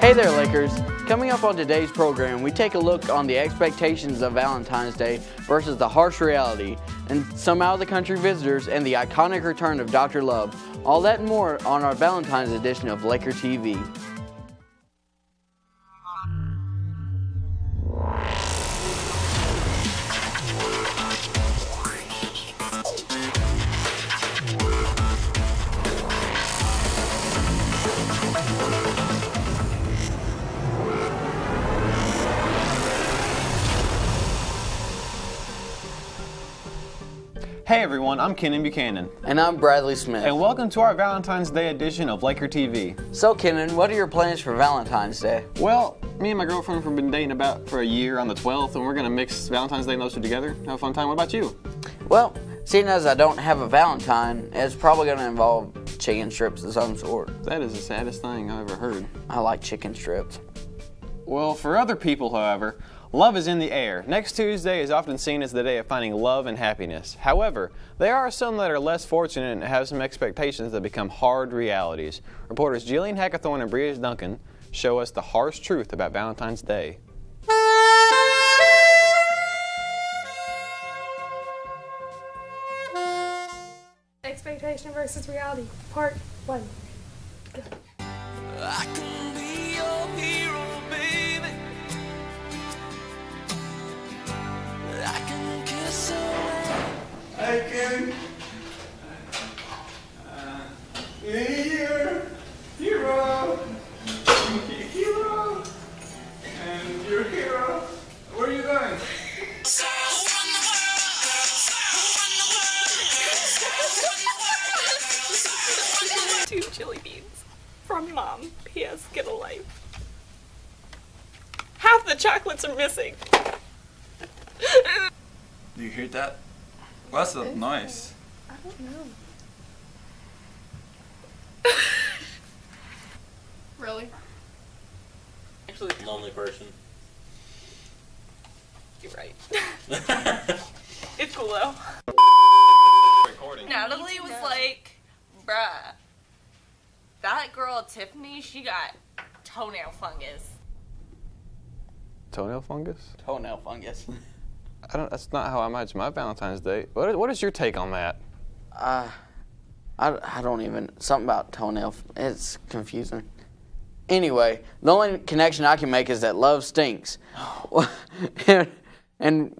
Hey there, Lakers. Coming up on today's program, we take a look on the expectations of Valentine's Day versus the harsh reality, and some out-of-the-country visitors, and the iconic return of Dr. Love. All that and more on our Valentine's edition of Laker TV. Hey everyone, I'm Kenan Buchanan. And I'm Bradley Smith. And welcome to our Valentine's Day edition of Laker TV. So Kenan, what are your plans for Valentine's Day? Well, me and my girlfriend have been dating about for a year on the 12th, and we're going to mix Valentine's Day and those two together. Have a fun time. What about you? Well, seeing as I don't have a Valentine, it's probably going to involve chicken strips of some sort. That is the saddest thing I've ever heard. I like chicken strips. Well, for other people, however, love is in the air. Next Tuesday is often seen as the day of finding love and happiness. However, there are some that are less fortunate and have some expectations that become hard realities. Reporters Jillian Hackathorn and Bria Duncan show us the harsh truth about Valentine's Day. Expectation versus reality, part 1. Go. I can be your hero, baby. I can kiss away. I can be your hero. Hero. And your hero. Where are you going? So run the world. 2 chili beans from Mom. P.S. Get a life. Half the chocolates are missing. Do you hear that? What's that noise? I don't know. Really? Actually, lonely person. You're right. It's cool though. Recording. Natalie was like, bruh, that girl Tiffany, she got toenail fungus. Toenail fungus? Toenail fungus. That's not how I imagine my Valentine's Day. What is your take on that? I don't even, something about toenail, it's confusing. Anyway, the only connection I can make is that love stinks. and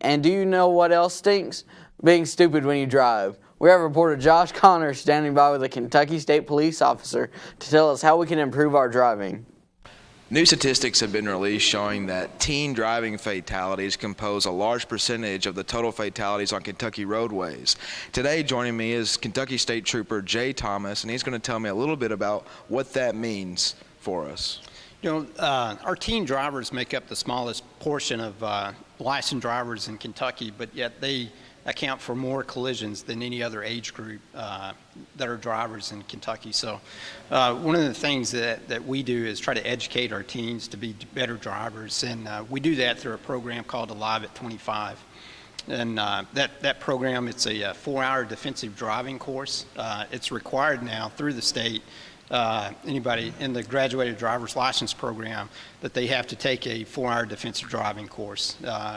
do you know what else stinks? Being stupid when you drive. We have reporter Josh Connor standing by with a Kentucky State police officer to tell us how we can improve our driving. New statistics have been released showing that teen driving fatalities compose a large percentage of the total fatalities on Kentucky roadways. Today, joining me is Kentucky State Trooper Jay Thomas, and he's going to tell me a little bit about what that means for us. You know, our teen drivers make up the smallest portion of licensed drivers in Kentucky, but yet they account for more collisions than any other age group that are drivers in Kentucky. So one of the things that we do is try to educate our teens to be better drivers, and we do that through a program called Alive at 25. And that program, it's a 4-hour defensive driving course. It's required now through the state, anybody in the graduated driver's license program, that they have to take a 4-hour defensive driving course.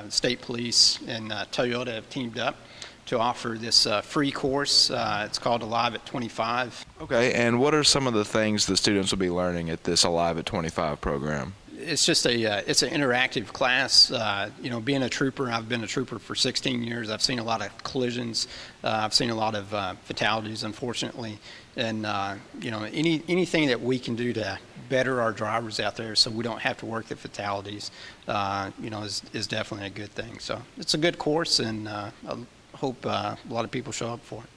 State police and Toyota have teamed up to offer this free course. It's called Alive at 25. Okay, and what are some of the things the students will be learning at this Alive at 25 program? It's just it's an interactive class. You know, being a trooper, I've been a trooper for 16 years. I've seen a lot of collisions. I've seen a lot of fatalities, unfortunately. And, you know, anything that we can do to better our drivers out there so we don't have to work the fatalities, you know, is definitely a good thing. So it's a good course, and I hope a lot of people show up for it.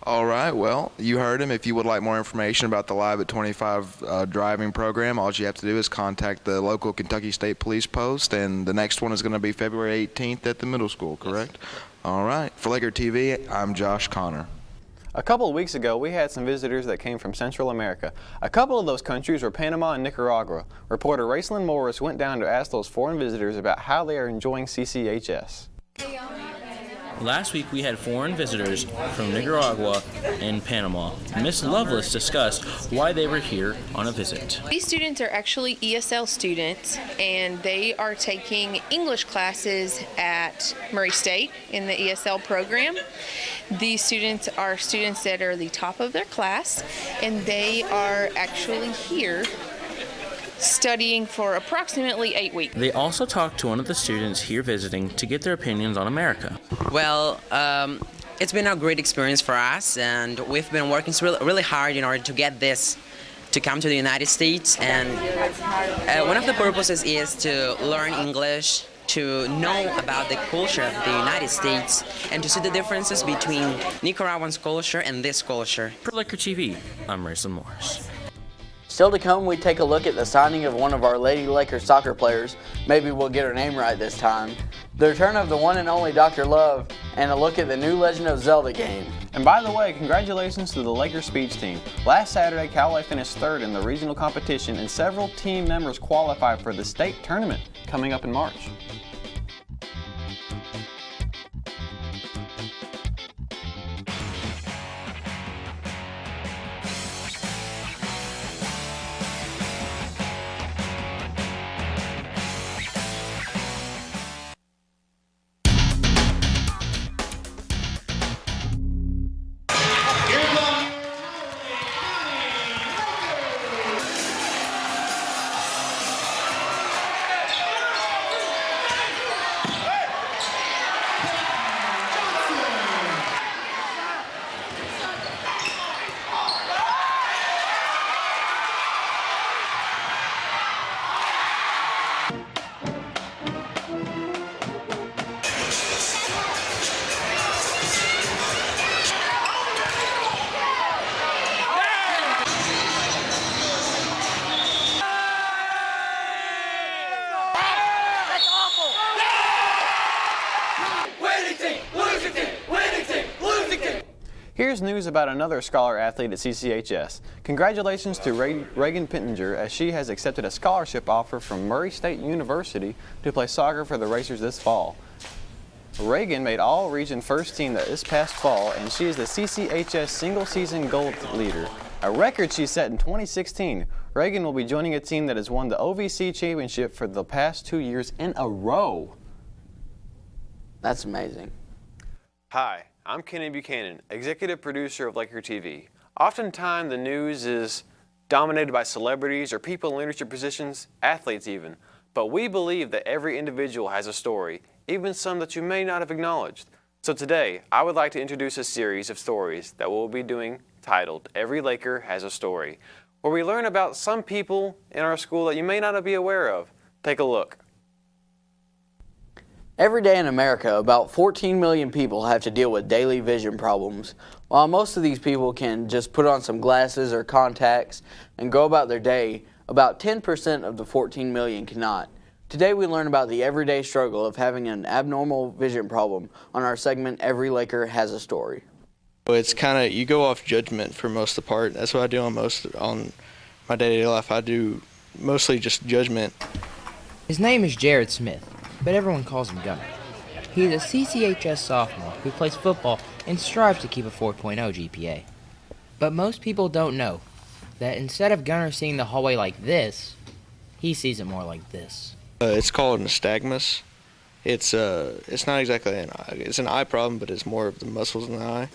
All right, well, you heard him. If you would like more information about the Live at 25 driving program, all you have to do is contact the local Kentucky State Police Post, and the next one is going to be February 18th at the middle school, correct? Yes. All right. For Laker TV, I'm Josh Connor. A couple of weeks ago, we had some visitors that came from Central America. A couple of those countries were Panama and Nicaragua. Reporter Racelyn Morris went down to ask those foreign visitors about how they are enjoying CCHS. Last week we had foreign visitors from Nicaragua and Panama. Miss Lovelace discussed why they were here on a visit. These students are actually ESL students, and they are taking English classes at Murray State in the ESL program. These students are students that are the top of their class, and they are actually here studying for approximately 8 weeks. They also talked to one of the students here visiting to get their opinions on America. Well, it's been a great experience for us, and we've been working really hard in order to get this to come to the United States. And one of the purposes is to learn English, to know about the culture of the United States, and to see the differences between Nicaraguan culture and this culture. For LakerTV, I'm Rayson Morris. Still to come, we take a look at the signing of one of our Lady Lakers soccer players. Maybe we'll get her name right this time. The return of the one and only Dr. Love, and a look at the new Legend of Zelda game. And by the way, congratulations to the Lakers speech team. Last Saturday, Calloway finished third in the regional competition, and several team members qualified for the state tournament coming up in March. Here's news about another scholar athlete at CCHS. Congratulations to Reagan Pittenger, as she has accepted a scholarship offer from Murray State University to play soccer for the Racers this fall. Reagan made all-region first team this past fall, and she is the CCHS single-season goal leader, a record she set in 2016. Reagan will be joining a team that has won the OVC championship for the past 2 years in a row. That's amazing. Hi, I'm Kenny Buchanan, executive producer of LakerTV. Oftentimes the news is dominated by celebrities or people in leadership positions, athletes even. But we believe that every individual has a story, even some that you may not have acknowledged. So today, I would like to introduce a series of stories that we'll be doing titled Every Laker Has a Story, where we learn about some people in our school that you may not be aware of. Take a look. Every day in America, about 14 million people have to deal with daily vision problems. While most of these people can just put on some glasses or contacts and go about their day, about 10% of the 14 million cannot. Today we learn about the everyday struggle of having an abnormal vision problem on our segment Every Laker Has a Story. It's kind of, you go off judgment for most of the part. That's what I do on my day-to-day life. I do mostly just judgment. His name is Jared Smith, but everyone calls him Gunner. He is a CCHS sophomore who plays football and strives to keep a 4.0 GPA. But most people don't know that instead of Gunner seeing the hallway like this, he sees it more like this. It's called nystagmus. It's not exactly an eye. It's an eye problem, but it's more of the muscles in the eye.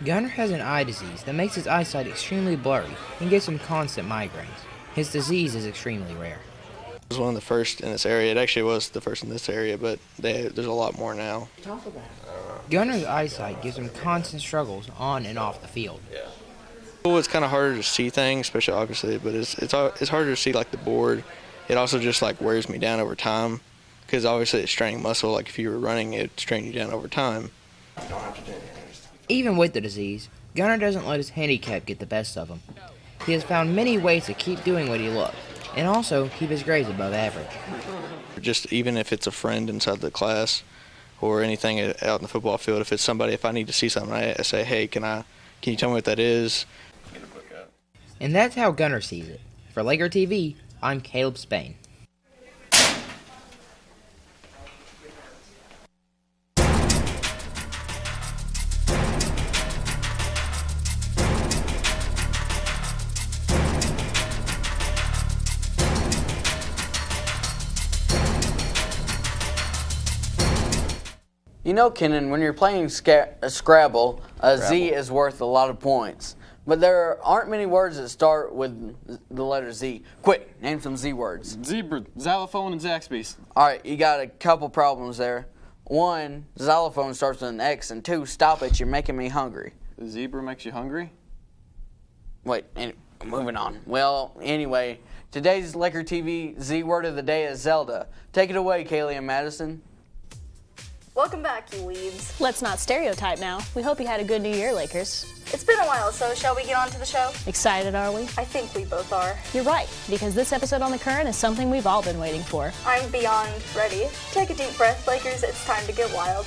Gunner has an eye disease that makes his eyesight extremely blurry and gives him constant migraines. His disease is extremely rare. It was one of the first in this area. It actually was the first in this area, but there's a lot more now. Talk about it. Gunner's eyesight gives him constant struggles on and off the field. Yeah. Well, it's kind of harder to see things, especially obviously, but it's harder to see like the board. It also just like wears me down over time, because obviously it's straining muscle. Like if you were running, it'd strain you down over time. Even with the disease, Gunner doesn't let his handicap get the best of him. He has found many ways to keep doing what he loves, and also keep his grades above average. Just even if it's a friend inside the class or anything out in the football field, if it's somebody, if I need to see something, I say, hey, can you tell me what that is? And that's how Gunner sees it. For LakerTV, I'm Caleb Spain. You know, Kenan, when you're playing Scrabble, Z is worth a lot of points. But there aren't many words that start with the letter Z. Quick, name some Z words. Zebra, xylophone, and Zaxby's. All right, you got a couple problems there. 1, xylophone starts with an X, and 2, stop it, you're making me hungry. The zebra makes you hungry? Wait, moving on. Well, anyway, today's LakerTV Z word of the day is Zelda. Take it away, Kaylee and Madison. Welcome back, you weebs. Let's not stereotype now. We hope you had a good New Year, Lakers. It's been a while, so shall we get on to the show? Excited, are we? I think we both are. You're right, because this episode on The Current is something we've all been waiting for. I'm beyond ready. Take a deep breath, Lakers. It's time to get wild.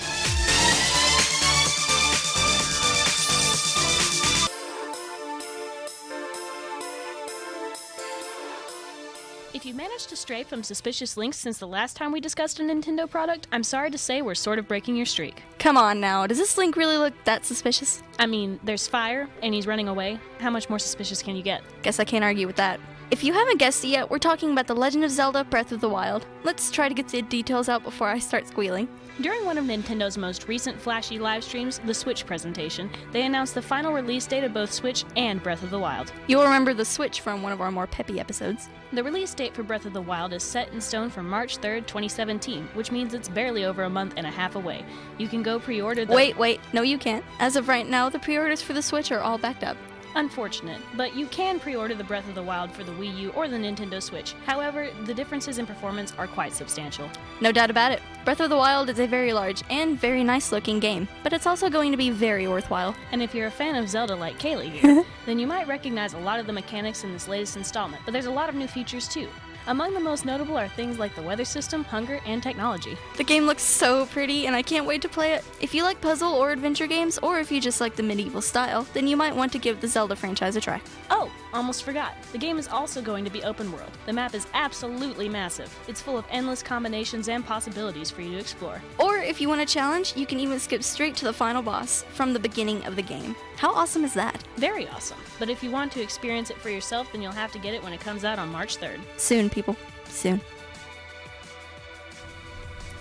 If you managed to stray from suspicious links since the last time we discussed a Nintendo product, I'm sorry to say we're sort of breaking your streak. Come on now, does this link really look that suspicious? I mean, there's fire, and he's running away. How much more suspicious can you get? Guess I can't argue with that. If you haven't guessed it yet, we're talking about The Legend of Zelda Breath of the Wild. Let's try to get the details out before I start squealing. During one of Nintendo's most recent flashy live streams, the Switch presentation, they announced the final release date of both Switch and Breath of the Wild. You'll remember the Switch from one of our more peppy episodes. The release date for Breath of the Wild is set in stone for March 3rd, 2017, which means it's barely over a month and a half away. You can go pre-order the— Wait, no you can't. As of right now, the pre-orders for the Switch are all backed up. Unfortunate, but you can pre-order the Breath of the Wild for the Wii U or the Nintendo Switch. However, the differences in performance are quite substantial. No doubt about it. Breath of the Wild is a very large and very nice looking game, but it's also going to be very worthwhile. And if you're a fan of Zelda like Kaylee here, then you might recognize a lot of the mechanics in this latest installment, but there's a lot of new features too. Among the most notable are things like the weather system, hunger, and technology. The game looks so pretty, and I can't wait to play it. If you like puzzle or adventure games, or if you just like the medieval style, then you might want to give the Zelda franchise a try. Oh, almost forgot. The game is also going to be open world. The map is absolutely massive. It's full of endless combinations and possibilities for you to explore. Or if you want a challenge, you can even skip straight to the final boss from the beginning of the game. How awesome is that? Very awesome. But if you want to experience it for yourself, then you'll have to get it when it comes out on March 3rd. Soon, people. Soon.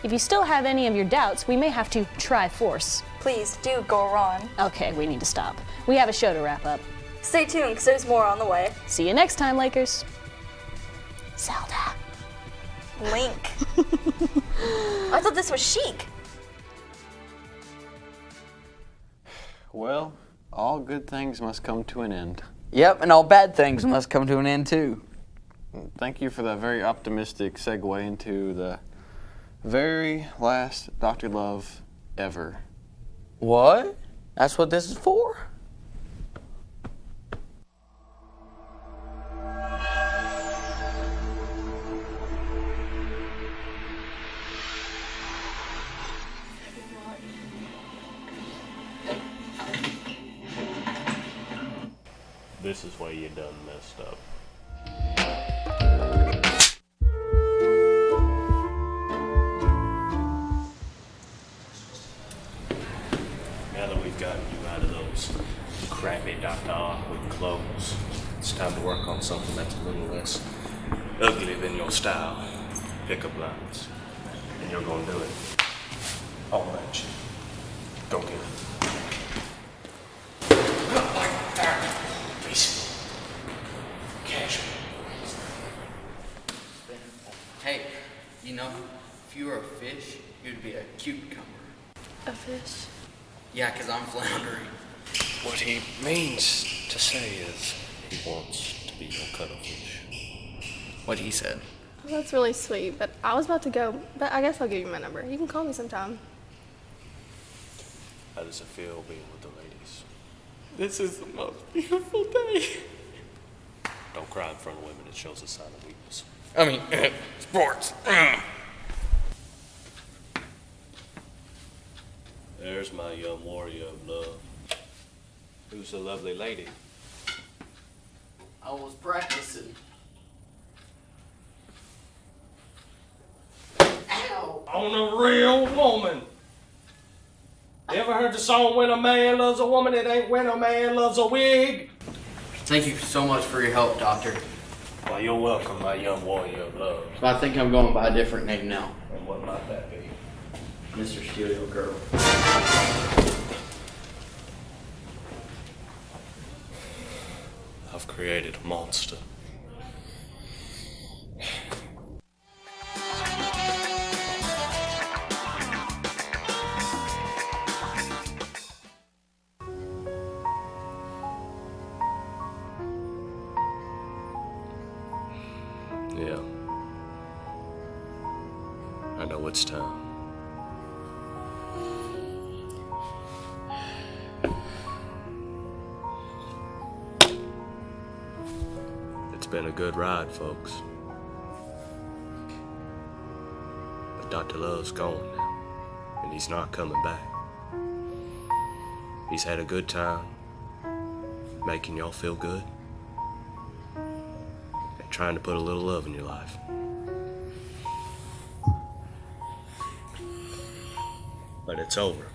If you still have any of your doubts, we may have to try force. Please do go on. Okay, we need to stop. We have a show to wrap up. Stay tuned, because there's more on the way. See you next time, Lakers. Zelda. Link. I thought this was chic. Well, all good things must come to an end. Yep, and all bad things must come to an end too. Thank you for that very optimistic segue into the very last Dr. Love ever. What? That's what this is for? This is where you done messed up. Now that we've gotten you out of those crappy Dr. Awkward clothes, it's time to work on something that's a little less ugly than your style. Pickup lines. And you're gonna do it. All that shit. Go get it. Hey, you know, if you were a fish, you'd be a cucumber. A fish? Yeah, 'cause I'm floundering. What he means to say is he wants to be your cuttlefish. What he said. Well, that's really sweet, but I was about to go, but I guess I'll give you my number. You can call me sometime. How does it feel being with the ladies? This is the most beautiful day. Don't cry in front of women, it shows a sign of weakness. I mean, sports. There's my young warrior of love. Who's the lovely lady? I was practicing. Ow! On a real woman. You ever heard the song When a Man Loves a Woman, it ain't when a man loves a wig? Thank you so much for your help, Doctor. Well, you're welcome, my young warrior of love. But I think I'm going by a different name now. And what might that be? Mr. Steal Your Girl. I've created a monster. Yeah. I know it's time. It's been a good ride, folks. But Dr. Love's gone now, and he's not coming back. He's had a good time making y'all feel good and trying to put a little love in your life. But it's over.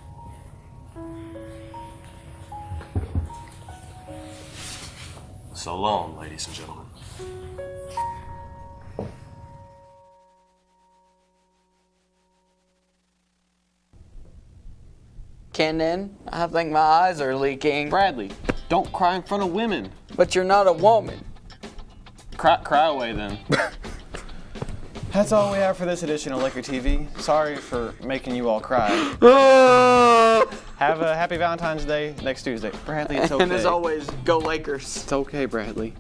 So long, ladies and gentlemen. Kenan, I think my eyes are leaking. Bradley, don't cry in front of women. But you're not a woman. Cry away then. That's all we have for this edition of Laker TV. Sorry for making you all cry. Have a happy Valentine's Day next Tuesday. Bradley, it's okay. And as always, go Lakers. It's okay, Bradley.